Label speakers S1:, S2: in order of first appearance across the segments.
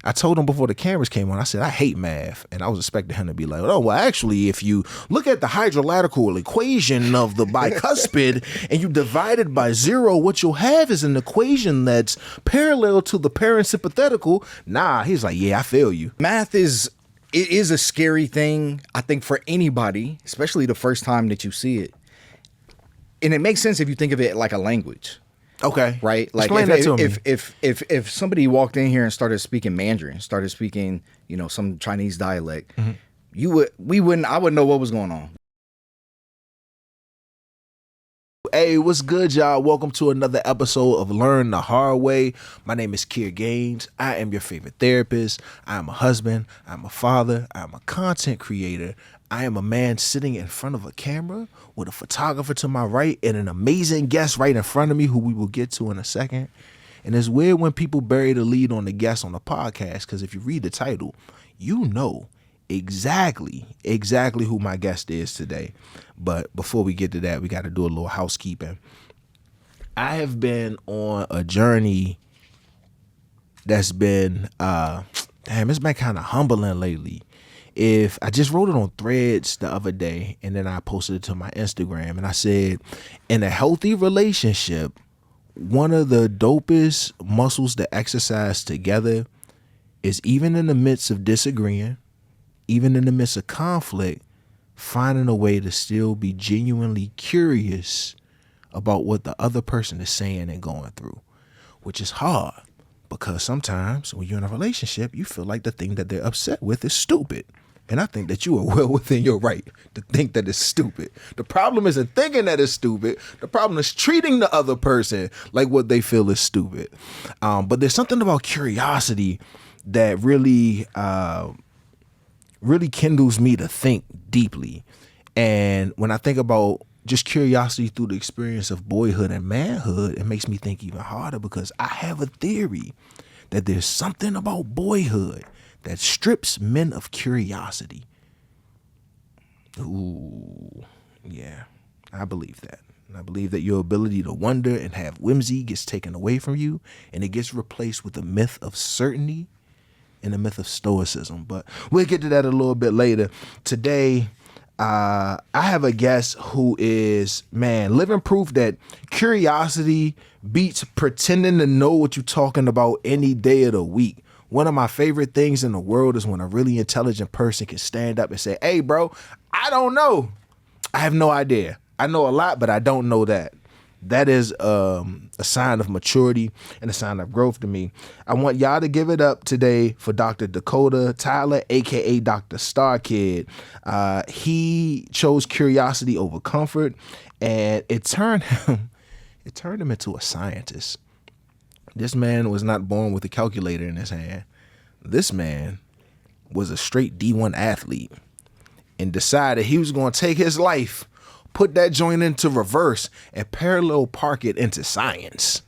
S1: I told him before the cameras came on, I said, I hate math. And I was expecting him to be like, oh, well, actually, if you look at the hydrolateral equation of the bicuspid and you divide it by 0, what you'll have is an equation that's parallel to the parasympathetical. Nah, he's like, yeah, I feel you.
S2: Math is a scary thing, I think, for anybody, especially the first time that you see it. And it makes sense if you think of it like a language.
S1: Okay.
S2: Right? Like
S1: explain that to me.
S2: If somebody walked in here and started speaking Mandarin, started speaking, some Chinese dialect, I wouldn't know what was going on.
S1: Hey, what's good, y'all? Welcome to another episode of Learn the Hard Way. My name is Kier Gaines. I am your favorite therapist. I am a husband. I'm a father. I'm a content creator. I am a man sitting in front of a camera with a photographer to my right and an amazing guest right in front of me who we will get to in a second. And it's weird when people bury the lead on the guest on the podcast, because if you read the title, you know exactly who my guest is today. But before we get to that, we got to do a little housekeeping. I have been on a journey that's been, it's been kind of humbling lately. If I just wrote it on Threads the other day, and then I posted it to my Instagram, and I said, in a healthy relationship, one of the dopest muscles to exercise together is, even in the midst of disagreeing, even in the midst of conflict, finding a way to still be genuinely curious about what the other person is saying and going through, which is hard because sometimes when you're in a relationship, you feel like the thing that they're upset with is stupid. And I think that you are well within your right to think that it's stupid. The problem isn't thinking that it's stupid. The problem is treating the other person like what they feel is stupid. But there's something about curiosity that really kindles me to think deeply. And when I think about just curiosity through the experience of boyhood and manhood, it makes me think even harder, because I have a theory that there's something about boyhood that strips men of curiosity. Ooh, yeah, I believe that. And I believe that your ability to wonder and have whimsy gets taken away from you, and it gets replaced with a myth of certainty and a myth of stoicism. But we'll get to that a little bit later. Today, I have a guest who is, living proof that curiosity beats pretending to know what you're talking about any day of the week. One of my favorite things in the world is when a really intelligent person can stand up and say, hey, bro, I don't know. I have no idea. I know a lot, but I don't know that. That is a sign of maturity and a sign of growth to me. I want y'all to give it up today for Dr. Dakotah Tyler, a.k.a. Dr. Star Kid. He chose curiosity over comfort, and it turned him into a scientist. This man was not born with a calculator in his hand. This man was a straight D1 athlete and decided he was going to take his life, put that joint into reverse, and parallel park it into science.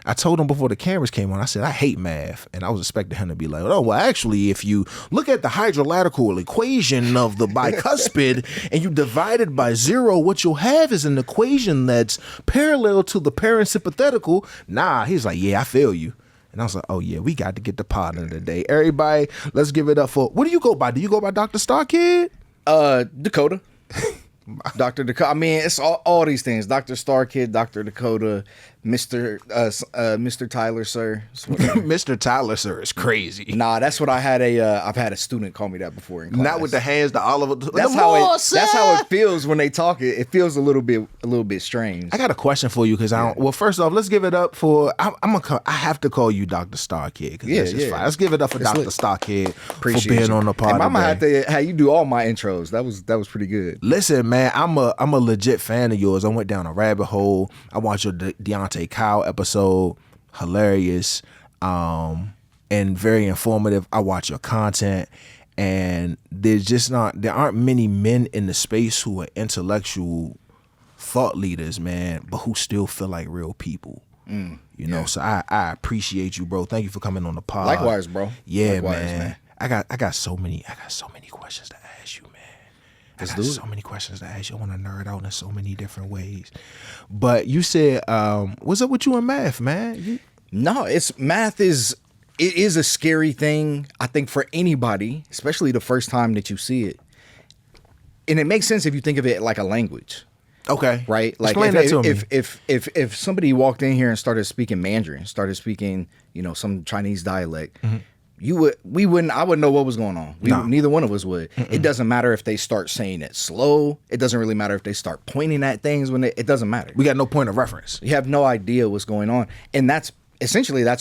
S1: I told him before the cameras came on, I said, I hate math. And I was expecting him to be like, oh, well, actually, if you look at the hydrolateral equation of the bicuspid and you divide it by 0, what you'll have is an equation that's parallel to the parasympathetical. Nah, he's like, yeah, I feel you. And I was like, oh, yeah, we got to get the pod in today. Everybody, let's give it up for, what do you go by? Do you go by Dr. Star Kid?
S2: Dakota. Dr. Dakota. I mean, it's all these things. Dr. Star Kid, Dr. Dakota, Mr. Tyler, sir.
S1: Mr. Tyler, sir, is crazy.
S2: Nah, that's what I've had a student call me that before in class.
S1: Not with the hands, the Oliver.
S2: That's how it feels when they talk. It feels a little bit strange.
S1: I got a question for you, because well, first off, let's give it up for. I have to call you Dr. Star Kid, because that's just fine. Let's give it up for Dr. Star Kid for being on the pod.
S2: I'm gonna have to have you do all my intros. That was pretty good.
S1: Listen, man, I'm a legit fan of yours. I went down a rabbit hole. I watched your Deontay Kyle episode, hilarious, and very informative. I watch your content, and there aren't many men in the space who are intellectual thought leaders, man, but who still feel like real people. You know, so I appreciate you, bro. Thank you for coming on the pod.
S2: Likewise, bro.
S1: Yeah, man. I got so many questions to ask you, man. I got so many questions to ask you. I want to nerd out in so many different ways. But you said, what's up with you in math, man?
S2: No, math is it is a scary thing, I think, for anybody, especially the first time that you see it. And it makes sense if you think of it like a language.
S1: Okay.
S2: Right? Like
S1: Explain that to me.
S2: if somebody walked in here and started speaking Mandarin, started speaking, some Chinese dialect, I wouldn't know what was going on. Neither one of us would. It doesn't matter if they start saying it slow. It doesn't really matter if they start pointing at things it doesn't matter.
S1: We got no point of reference.
S2: You have no idea what's going on. And that's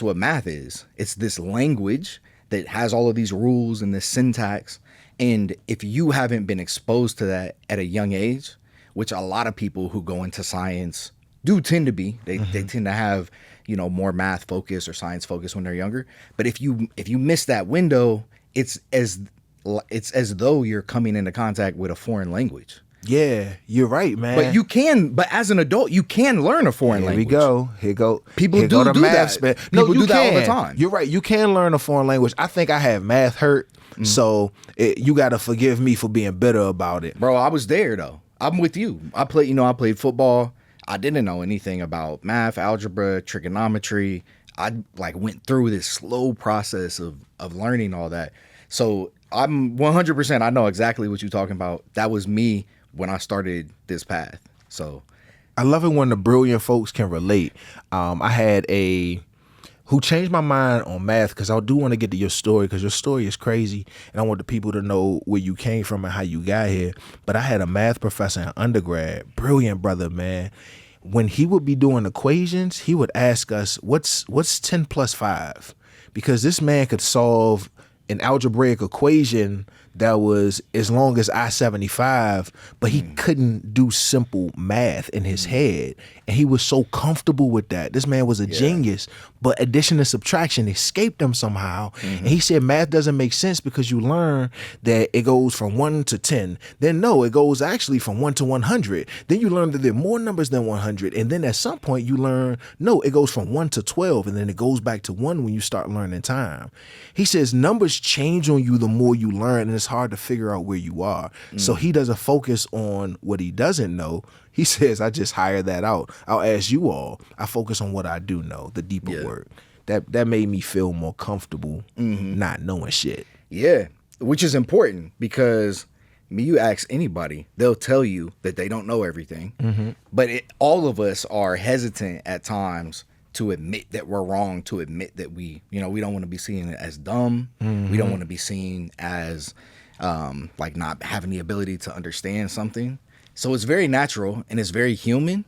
S2: what math is. It's this language that has all of these rules and this syntax. And if you haven't been exposed to that at a young age, which a lot of people who go into science do tend to be, they tend to have, more math focus or science focus when they're younger. But if you miss that window, it's as though you're coming into contact with a foreign language.
S1: Yeah, you're right, man.
S2: But as an adult, you can learn a foreign language.
S1: Here we go.
S2: People do that. People do that all the time.
S1: You're right. You can learn a foreign language. I think I have math hurt, so you got to forgive me for being bitter about it.
S2: Bro, I was there though. I'm with you. I played football. I didn't know anything about math, algebra, trigonometry. I went through this slow process of learning all that. So I'm 100%. I know exactly what you're talking about. That was me when I started this path. So
S1: I love it when the brilliant folks can relate. I had who changed my mind on math, because I do want to get to your story, because your story is crazy, and I want the people to know where you came from and how you got here. But I had a math professor in undergrad, brilliant brother, man. When he would be doing equations, he would ask us, what's 10 plus 5? Because this man could solve an algebraic equation that was as long as I-75, but he couldn't do simple math in his head. And he was so comfortable with that. This man was a genius, but addition and subtraction escaped him somehow. And he said math doesn't make sense because you learn that it goes from 1 to 10. Then no, it goes actually from 1 to 100. Then you learn that there are more numbers than 100. And then at some point you learn, no, it goes from 1 to 12. And then it goes back to 1 when you start learning time. He says numbers change on you the more you learn, and it's hard to figure out where you are. So he doesn't focus on what he doesn't know. He says, I just hire that out. I'll ask you all. I focus on what I do know, the deeper work. That made me feel more comfortable not knowing shit.
S2: Yeah, which is important, because you ask anybody, they'll tell you that they don't know everything. But all of us are hesitant at times to admit that we're wrong, to admit that we don't want to be seen as dumb. We don't want to be seen as not having the ability to understand something. So it's very natural and it's very human,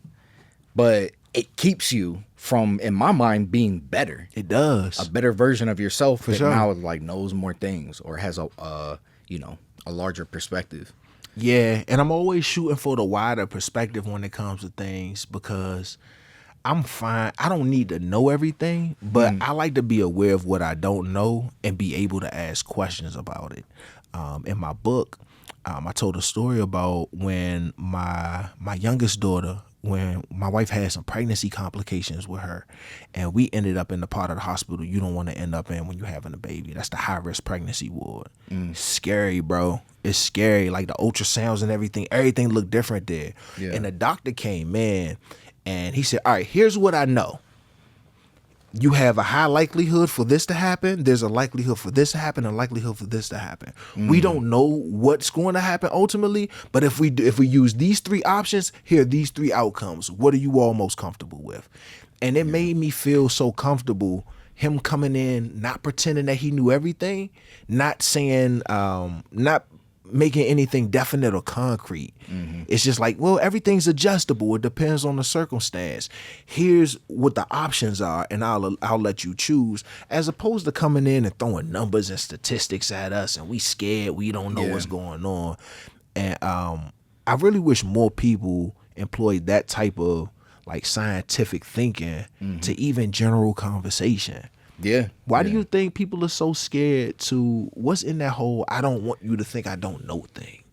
S2: but it keeps you from, in my mind, being better.
S1: It does.
S2: A better version of yourself
S1: For
S2: that
S1: sure.
S2: now knows more things or has a larger perspective.
S1: Yeah, and I'm always shooting for the wider perspective when it comes to things, because I'm fine. I don't need to know everything, but I like to be aware of what I don't know and be able to ask questions about it. In my book, I told a story about when my youngest daughter, when my wife had some pregnancy complications with her, and we ended up in the part of the hospital you don't want to end up in when you're having a baby. That's the high-risk pregnancy ward. Scary, bro. It's scary. Like the ultrasounds and everything looked different there.
S2: Yeah.
S1: And the doctor came in, and he said, all right, here's what I know. You have a high likelihood for this to happen. There's a likelihood for this to happen, and a likelihood for this to happen. We don't know what's going to happen ultimately, but if we use these 3 options, here are these 3 outcomes. What are you all most comfortable with? And it made me feel so comfortable, him coming in, not pretending that he knew everything, not saying, not making anything definite or concrete. It's just like, well, everything's adjustable. It depends on the circumstance. Here's what the options are, and I'll let you choose, as opposed to coming in and throwing numbers and statistics at us, and we scared, we don't know what's going on. And I really wish more people employed that type of scientific thinking to even general conversation.
S2: Yeah.
S1: Why do you think people are so scared to what's in that whole I don't want you to think I don't know thing?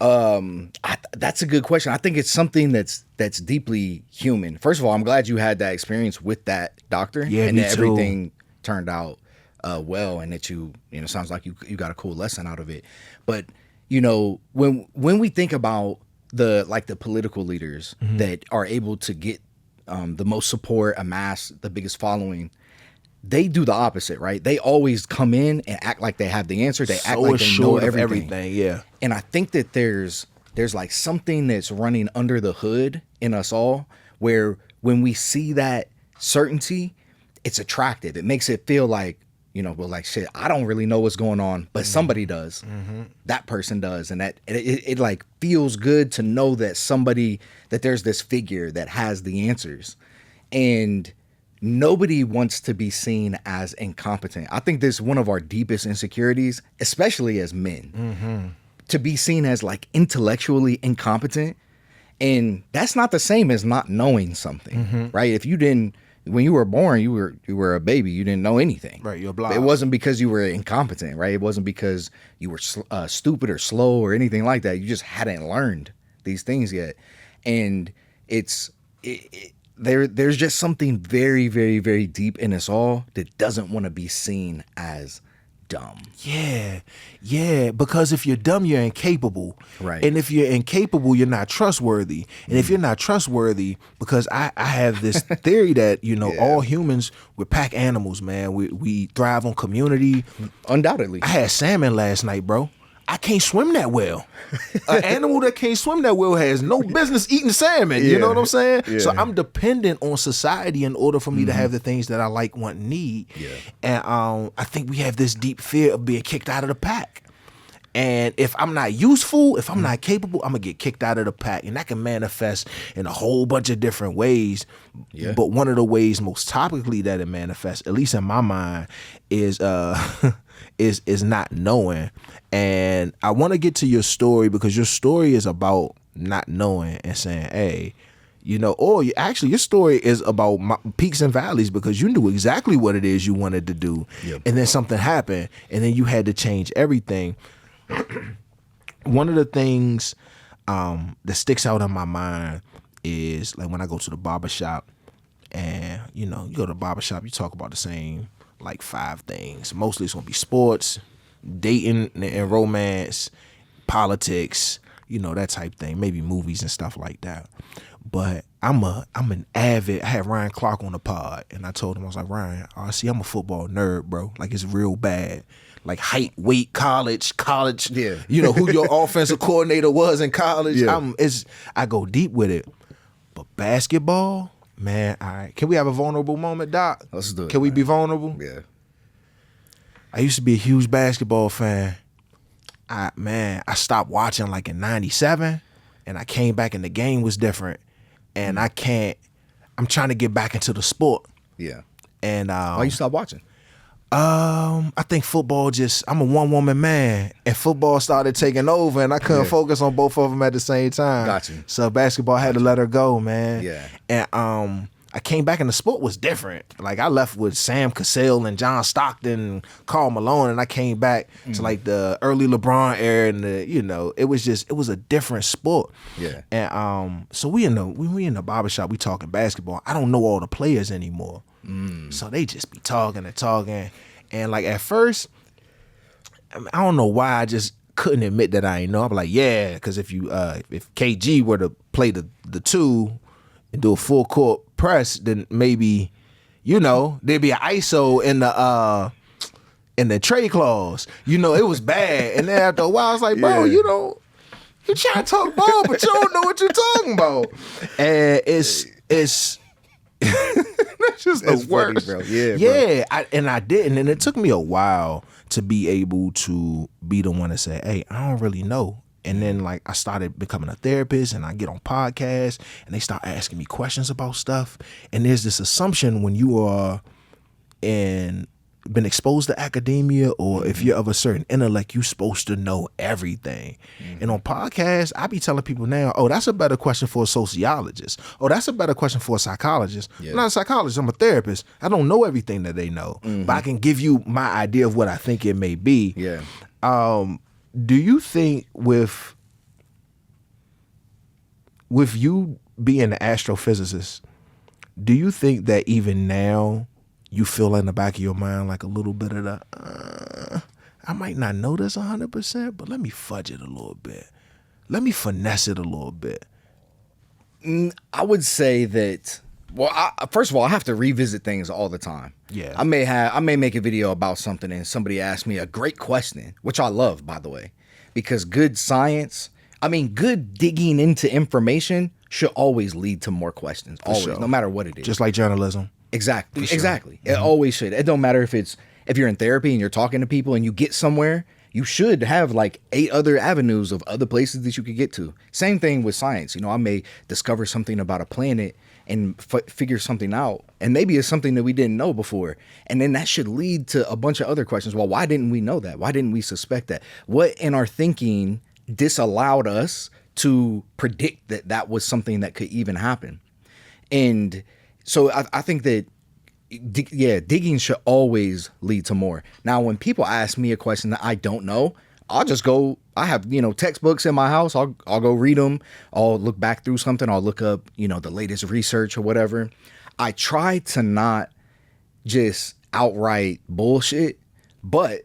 S2: That's a good question. I think it's something that's deeply human. First of all, I'm glad you had that experience with that doctor.
S1: Yeah,
S2: and
S1: me
S2: that
S1: too.
S2: everything turned out well, and that you sounds like you got a cool lesson out of it. But when we think about the political leaders that are able to get the most support, amass the biggest following, they do the opposite, right? They always come in and act like they have the answer. They act like they know everything.
S1: Yeah.
S2: And I think that there's like something that's running under the hood in us all, where when we see that certainty, it's attractive. It makes it feel like, well, like, shit, I don't really know what's going on, but somebody does. That person does. And that it like feels good to know that there's this figure that has the answers. And nobody wants to be seen as incompetent. I think this is one of our deepest insecurities, especially as men, to be seen as like intellectually incompetent. And that's not the same as not knowing something, right? If you didn't, when you were born, you were a baby, you didn't know anything.
S1: Right, you're blind.
S2: It wasn't because you were incompetent, right? It wasn't because you were stupid or slow or anything like that. You just hadn't learned these things yet. And there's just something very, very, very deep in us all that doesn't want to be seen as dumb.
S1: Yeah, because if you're dumb, you're incapable.
S2: Right.
S1: And if you're incapable, you're not trustworthy. And if you're not trustworthy, because I have this theory that, all humans, we're pack animals, man. We thrive on community.
S2: Undoubtedly.
S1: I had salmon last night, bro. I can't swim that well. An animal that can't swim that well has no business eating salmon. You know what I'm saying?
S2: Yeah.
S1: So I'm dependent on society in order for me to have the things that I like, want, need.
S2: Yeah.
S1: And I think we have this deep fear of being kicked out of the pack. And if I'm not useful, if I'm not capable, I'm going to get kicked out of the pack. And that can manifest in a whole bunch of different ways.
S2: Yeah.
S1: But one of the ways most topically that it manifests, at least in my mind, is is not knowing. And I want to get to your story because your story is about not knowing and saying, hey, your story is about peaks and valleys because you knew exactly what it is you wanted to do.
S2: Yep.
S1: And then something happened and then you had to change everything. One of the things that sticks out in my mind is like when I go to the barbershop and, you go to the barbershop, you talk about the same like 5 things. Mostly it's going to be sports, dating and romance, politics, that type thing, maybe movies and stuff like that. But I'm an avid, I had Ryan Clark on the pod and I told him, I was like, Ryan, see, I'm a football nerd, bro. Like it's real bad. Like height, weight, college,
S2: yeah.
S1: Who your offensive coordinator was in college.
S2: Yeah.
S1: I go deep with it. But basketball, man, all right. Can we have a vulnerable moment, Doc?
S2: Let's do it.
S1: Can we be vulnerable?
S2: Yeah.
S1: I used to be a huge basketball fan. I stopped watching like in 97 and I came back and the game was different. And I'm trying to get back into the sport.
S2: Yeah.
S1: And
S2: why you stop watching?
S1: I think football I'm a one-woman man, and football started taking over, and I couldn't focus on both of them at the same time.
S2: Got you.
S1: So basketball had to let her go, man.
S2: Yeah.
S1: And I came back, and the sport was different. Like I left with Sam Cassell and John Stockton, and Karl Malone, and I came back to like the early LeBron era, and it was a different sport.
S2: Yeah.
S1: And so we in the barbershop, we talking basketball. I don't know all the players anymore. So they just be talking and talking. And like at first, I don't know why I just couldn't admit that I ain't know. I'm like, yeah, because if KG were to play the 2 and do a full court press, then maybe, there'd be an ISO in the trade clause. It was bad. And then after a while, I was like, bro, you trying to talk ball, but you don't know what you're talking about. And it's that's just the worst,
S2: funny, bro. Yeah,
S1: yeah. I didn't, and it took me a while to be able to be the one to say, "Hey, I don't really know." And then like I started becoming a therapist, and I get on podcasts, and they start asking me questions about stuff. And there's this assumption when you are been exposed to academia, or if you're of a certain intellect, you're supposed to know everything. And on podcasts, I be telling people now, oh, that's a better question for a sociologist. Oh, that's a better question for a psychologist.
S2: Yeah.
S1: I'm not a psychologist, I'm a therapist. I don't know everything that they know, but I can give you my idea of what I think it may be.
S2: Yeah.
S1: Do you think with you being an astrophysicist, do you think that even now you feel in the back of your mind like a little bit of the, I might not know this 100%, but let me fudge it a little bit. Let me finesse it a little bit.
S2: I would say that Well, first of all, I have to revisit things all the time.
S1: Yeah.
S2: I may make a video about something and somebody asks me a great question, which I love, by the way, because good digging into information should always lead to more questions. Always,
S1: sure.
S2: no matter what it is.
S1: Just like journalism.
S2: Exactly.
S1: Sure.
S2: Exactly. It always should. It don't matter if you're in therapy and you're talking to people and you get somewhere, you should have like 8 other avenues of other places that you could get to. Same thing with science. I may discover something about a planet and figure something out, and maybe it's something that we didn't know before, and then that should lead to a bunch of other questions. Well, why didn't we know that? Why didn't we suspect that? What in our thinking disallowed us to predict that was something that could even happen? And so I think that digging should always lead to more. Now, when people ask me a question that I don't know, I'll just go. I have, textbooks in my house. I'll go read them. I'll look back through something. I'll look up, the latest research or whatever. I try to not just outright bullshit, but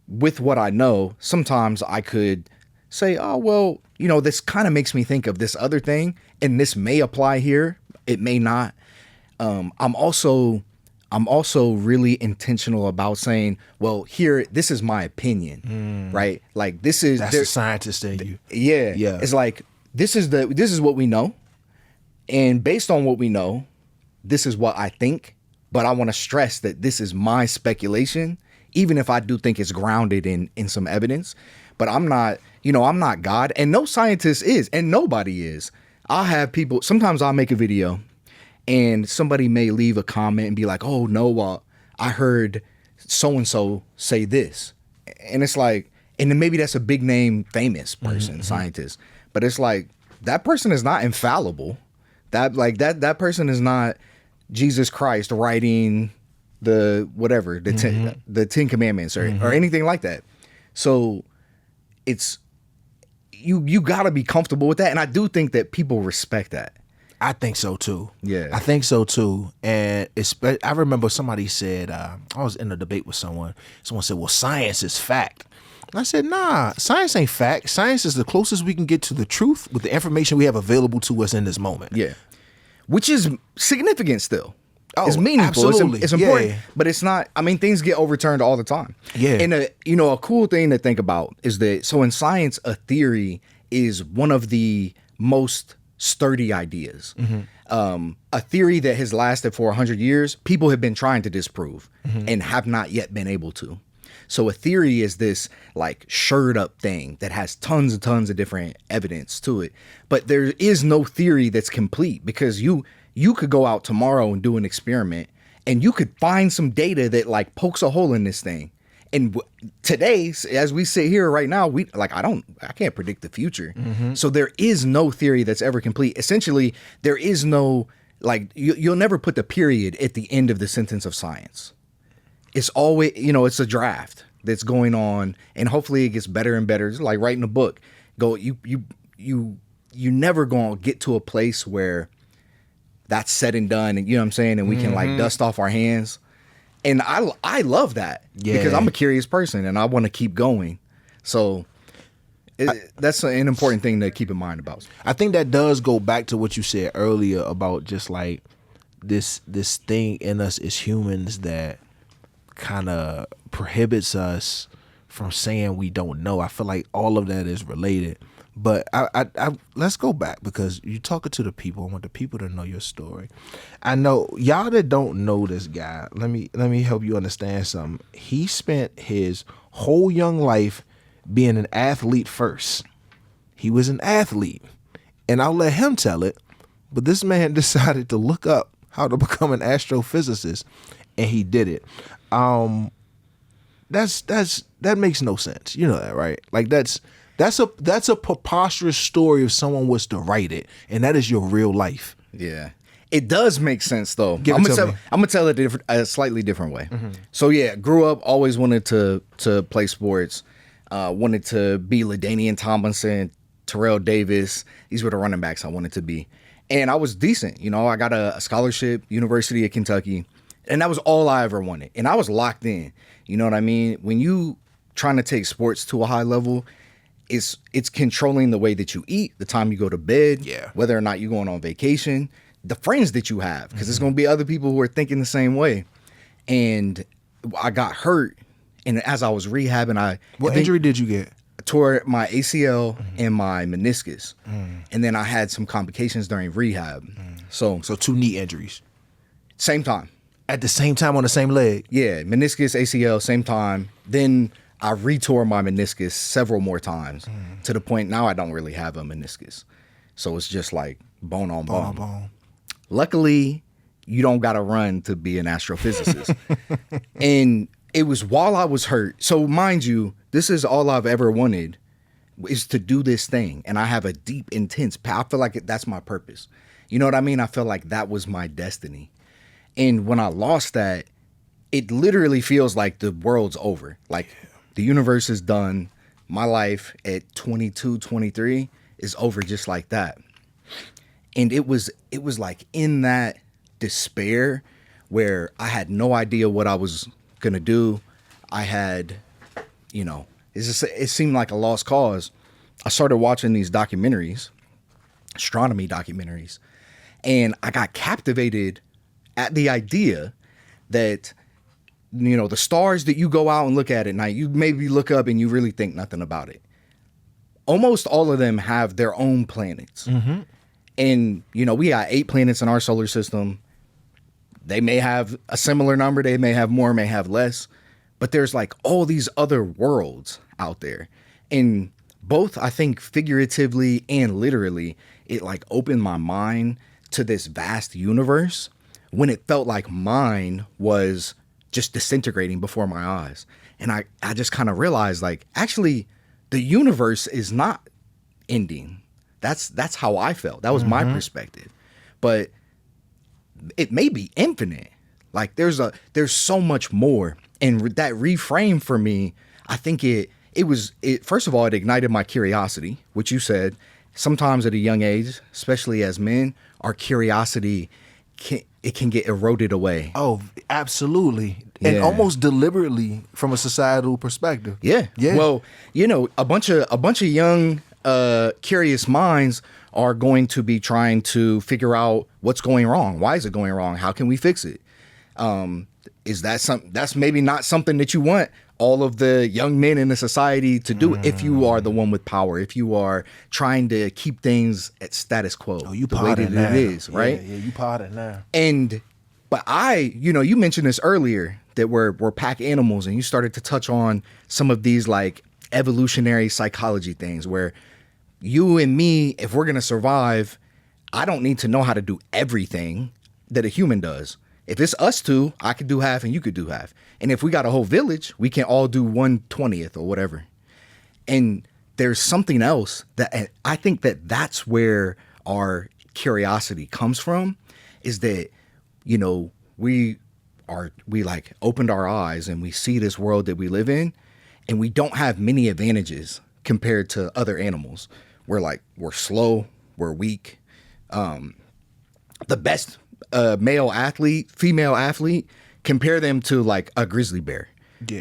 S2: with what I know, sometimes I could say, oh, well, this kind of makes me think of this other thing, and this may apply here. It may not. I'm also really intentional about saying, well, here, this is my opinion, right? Like that's
S1: the scientist in you.
S2: Yeah.
S1: Yeah.
S2: It's like, this is what we know. And based on what we know, this is what I think. But I want to stress that this is my speculation, even if I do think it's grounded in some evidence. But I'm not God, and no scientist is, and nobody is. I'll have people, sometimes I'll make a video and somebody may leave a comment and be like, oh, no, I heard so-and-so say this. And it's like, and then maybe that's a big name, famous person, scientist. But it's like, that person is not infallible. That person is not Jesus Christ writing the whatever, the 10 Commandments or anything like that. So it's, you got to be comfortable with that. And I do think that people respect that.
S1: I think so too.
S2: Yeah.
S1: I think so too. And I remember somebody said, I was in a debate with someone. Someone said, well, science is fact. And I said, nah, science ain't fact. Science is the closest we can get to the truth with the information we have available to us in this moment.
S2: Yeah. Which is significant still.
S1: Oh,
S2: it's meaningful.
S1: Absolutely.
S2: It's important.
S1: Yeah.
S2: But it's not, things get overturned all the time.
S1: Yeah.
S2: And a cool thing to think about is that, so in science, a theory is one of the most sturdy ideas. A theory that has lasted for 100 years, people have been trying to disprove and have not yet been able to. So a theory is this like shored up thing that has tons and tons of different evidence to it. But there is no theory that's complete, because you could go out tomorrow and do an experiment and you could find some data that like pokes a hole in this thing. And today, as we sit here right now, I can't predict the future. So there is no theory that's ever complete. Essentially, there is no, you'll never put the period at the end of the sentence of science. It's always, it's a draft that's going on, and hopefully it gets better and better. It's like writing a book. You never gonna get to a place where that's said and done, and you know what I'm saying, and we can dust off our hands. And I love that because I'm a curious person and I want to keep going. So that's an important thing to keep in mind about.
S1: I think that does go back to what you said earlier about just like this thing in us as humans that kind of prohibits us from saying we don't know. I feel like all of that is related. But I let's go back, because you're talking to the people. I want the people to know your story. I know y'all that don't know this guy. Let me help you understand something. He spent his whole young life being an athlete first. He was an athlete, and I'll let him tell it. But this man decided to look up how to become an astrophysicist, and he did it. That makes no sense. You know that, right? Like that's a preposterous story if someone was to write it, and that is your real life.
S2: Yeah, it does make sense though. I'm gonna tell it a slightly different way. So yeah, grew up, always wanted to play sports, wanted to be LaDainian Tomlinson, Terrell Davis. These were the running backs I wanted to be, and I was decent. I got a scholarship, University of Kentucky, and that was all I ever wanted. And I was locked in. You know what I mean? When you trying to take sports to a high level, it's controlling the way that you eat, the time you go to bed, whether or not you're going on vacation. the friends that you have, because there's going to be other people who are thinking the same way. And I got hurt, and as I was rehabbing,
S1: What injury did you get?
S2: Tore my ACL and my meniscus, and then I had some complications during rehab. So
S1: 2 knee injuries
S2: same time.
S1: at the same time on the same leg.
S2: Yeah, meniscus, ACL, same time. Then I retore my meniscus several more times to the point now I don't really have a meniscus. So it's just like bone on bone. Luckily, you don't got to run to be an astrophysicist. And it was while I was hurt. So mind you, this is all I've ever wanted, is to do this thing. And I have a deep, intense I feel like that's my purpose. You know what I mean? I feel like that was my destiny. And when I lost that, it literally feels like the world's over. Like the universe is done. My life at 22, 23 is over just like that. And it was like in that despair where I had no idea what I was going to do. I had, it seemed like a lost cause. I started watching these documentaries, astronomy documentaries, and I got captivated at the idea that, the stars that you go out and look at night, you maybe look up and you really think nothing about it. Almost all of them have their own planets. Mm-hmm. And, we got 8 planets in our solar system. They may have a similar number. They may have more, may have less. But there's like all these other worlds out there. And both, I think, figuratively and literally, it like opened my mind to this vast universe when it felt like mine was just disintegrating before my eyes. And I just kind of realized, like, actually, the universe is not ending. That's how I felt. That was my perspective. But it may be infinite. Like there's so much more. And that reframe for me, I think it first of all, it ignited my curiosity, which you said sometimes at a young age, especially as men, our curiosity can get eroded away.
S1: Oh, absolutely. Yeah. And almost deliberately from a societal perspective.
S2: Yeah. Yeah. Well, a bunch of young curious minds are going to be trying to figure out what's going wrong. Why is it going wrong? How can we fix it? Is that that's maybe not something that you want all of the young men in the society to do if you are the one with power, if you are trying to keep things at status quo.
S1: Oh, you
S2: the way that it is, right?
S1: Yeah, you part it now.
S2: But you mentioned this earlier that we're pack animals, and you started to touch on some of these like evolutionary psychology things where you and me, if we're going to survive, I don't need to know how to do everything that a human does. If it's us two, I could do half and you could do half. And if we got a whole village, we can all do 1/20th or whatever. And there's something else that I think that's where our curiosity comes from, is that, we like opened our eyes and we see this world that we live in, and we don't have many advantages compared to other animals. We're slow, we're weak. The best male athlete, female athlete, compare them to like a grizzly bear,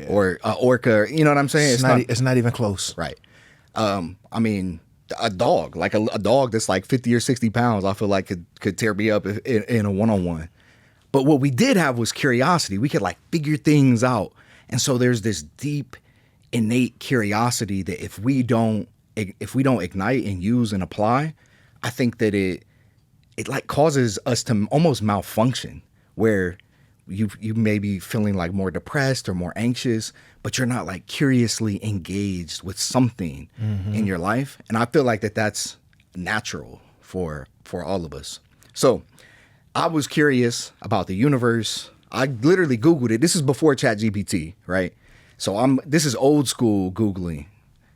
S2: or a orca. You know what I'm saying?
S1: It's not even close,
S2: right? I mean, a dog, like a dog that's like 50 or 60 pounds, I feel like could tear me up in a one-on-one. But what we did have was curiosity. We could like figure things out, and so there's this deep, innate curiosity that if we don't ignite and use and apply, I think that it like causes us to almost malfunction, where you may be feeling like more depressed or more anxious, but you're not like curiously engaged with something in your life. And I feel like that's natural for all of us. So I was curious about the universe. I literally Googled it. This is before ChatGPT, right? So this is old school Googling.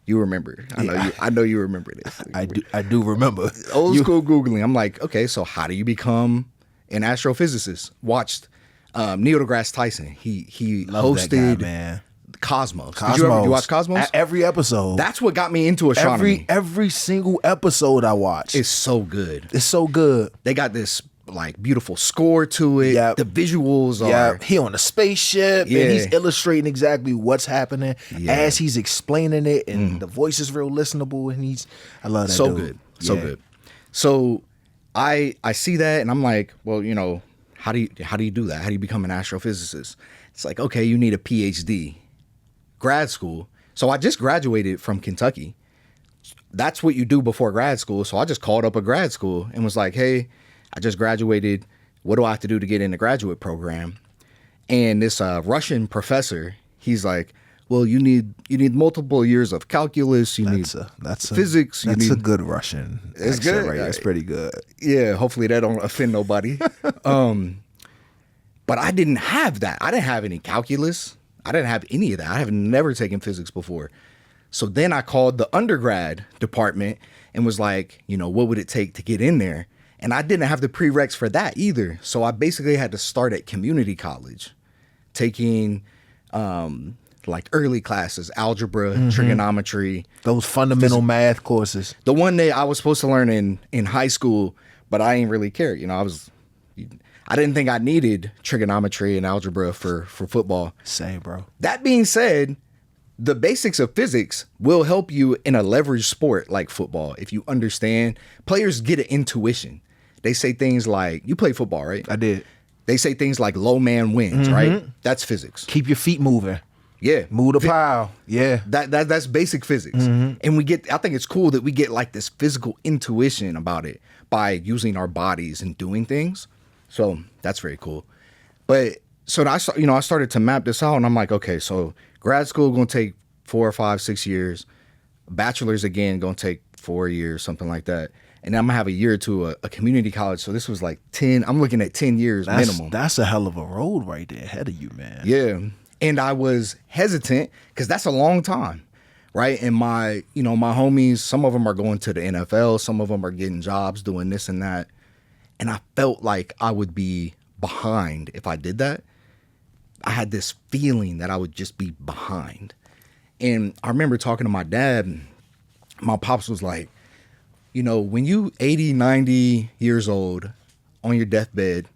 S2: You remember. I know you remember this.
S1: I do remember.
S2: Old school Googling. I'm like, okay, so how do you become an astrophysicist? Watched Neil deGrasse Tyson. He hosted
S1: that guy, man.
S2: Cosmos. Did you watch Cosmos?
S1: Every episode.
S2: That's what got me into astronomy.
S1: Every single episode I watched.
S2: It's so good.
S1: It's so good.
S2: They got this like beautiful score to it. Yep. The visuals are.
S1: He on a spaceship and he's illustrating exactly what's happening as he's explaining it, and the voice is real listenable, and I love that.
S2: So
S1: dude.
S2: good. So good. So I see that and I'm like, well, you know, how do you do that? How do you become an astrophysicist? It's like, okay, you need a PhD, grad school. So I just graduated from Kentucky. That's what you do before grad school. So I just called up a grad school and was like, hey, I just graduated. What do I have to do to get in the graduate program? And this Russian professor, he's like, well, you need multiple years of calculus. You need physics.
S1: That's a good Russian.
S2: It's
S1: accent,
S2: good.
S1: Right? It's pretty good.
S2: Yeah. Hopefully that don't offend nobody. But I didn't have that. I didn't have any calculus. I didn't have any of that. I have never taken physics before. So then I called the undergrad department and was like, you know, what would it take to get in there? And I didn't have the prereqs for that either. So I basically had to start at community college, taking like early classes, algebra, trigonometry.
S1: Those fundamental math courses.
S2: The one that I was supposed to learn in high school, but I didn't really care. You know, I didn't think I needed trigonometry and algebra for football.
S1: Same, bro.
S2: That being said, the basics of physics will help you in a leveraged sport like football. If you understand, players get an intuition. They say things like, you play football, right?
S1: I did.
S2: They say things like low man wins, right? That's physics.
S1: Keep your feet moving.
S2: Yeah.
S1: Move the pile. Yeah.
S2: That's basic physics. And I think it's cool that we get like this physical intuition about it by using our bodies and doing things. So that's very cool. But so I started to map this out and I'm like, okay, so grad school going to take 4 or 5, 6 years. Bachelor's again going to take 4 years, something like that. And then I'm going to have a year or two a community college. So this was like 10. I'm looking at 10 years minimum.
S1: That's a hell of a road right there ahead of you, man.
S2: Yeah. And I was hesitant because that's a long time, right? And my homies, some of them are going to the NFL. Some of them are getting jobs doing this and that. And I felt like I would be behind if I did that. I had this feeling that I would just be behind. And I remember talking to my dad. My pops was like, you know, when you 80, 90 years old on your deathbed,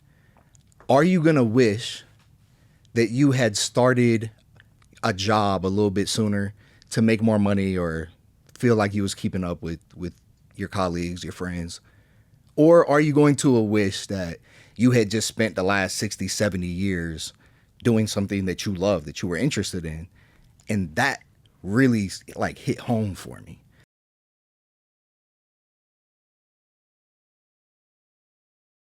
S2: are you going to wish that you had started a job a little bit sooner to make more money or feel like you was keeping up with your colleagues, your friends? Or are you going to wish that you had just spent the last 60, 70 years doing something that you love, that you were interested in? And that really like hit home for me.